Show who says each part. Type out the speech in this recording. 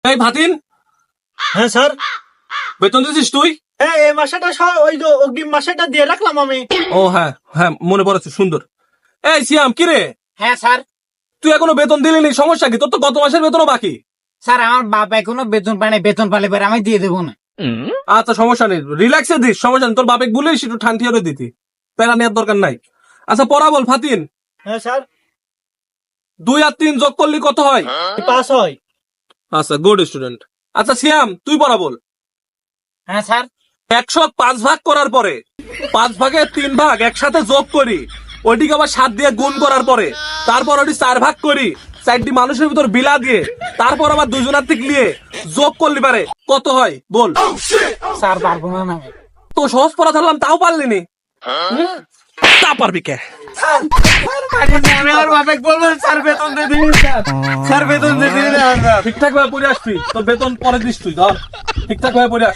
Speaker 1: এই ভাতিন,
Speaker 2: হ্যাঁ স্যার।
Speaker 1: বেতন দিছিস তুই?
Speaker 2: হ্যাঁ এই মাসেটা ওই যে অগ্রিম মাসেটা দিয়ে রাখলাম আমি।
Speaker 1: ও হ্যাঁ হ্যাঁ, মনে পড়েছে, সুন্দর। এই সিয়াম, কি রে,
Speaker 3: হ্যাঁ স্যার।
Speaker 1: তুই এখনো বেতন দিলি নি, সমস্যা কি? তোর তো গত মাসের বেতনও বাকি।
Speaker 3: স্যার আমার বাপ এখনো বেতন পায় না, বেতন পালে পরে আমি দিয়ে দেবো না।
Speaker 1: আচ্ছা সমস্যা নেই, রিল্যাক্সে দিস, সমস্যা নেই। তোর বাপে বলিস একটু ঠান্ডি হলে দিতি, প্যারা নেওয়ার দরকার নাই। আচ্ছা পড়া বল ফাতিন।
Speaker 2: হ্যাঁ স্যার।
Speaker 1: 2 আর 3 যোগ করলে কত হয়?
Speaker 2: 5 হয়।
Speaker 1: আচ্ছা গুড স্টুডেন্ট। আচ্ছা সিয়াম, তুই পড়া বল।
Speaker 3: হ্যাঁ স্যার।
Speaker 1: 100 5 ভাগ করার পরে 5 ভাগের 3 ভাগ একসাথে যোগ করি, ওইটিকে আবার 7 দিয়ে গুণ করার পরে তারপর ওটি 4 ভাগ করি, 4টি মানুষের ভিতর বিলা দিয়ে তারপর আবার দুজনার থেকে নিয়ে যোগ করলি পারে কত হয় বল।
Speaker 3: স্যার পারবো না আমি।
Speaker 1: তো সহজ পড়া ধরলাম তাও পারলি নি, তা পারবি কে?
Speaker 3: আমি আমার বাপে বলবো স্যার বেতন দিয়ে দিন, স্যার বেতন দিয়ে দিন।
Speaker 1: ঠিকঠাক ভাবে পড়ে আসবি, তোর বেতন পরে দিস, তুই ধর ঠিকঠাক ভাবে পড়ে আসবি।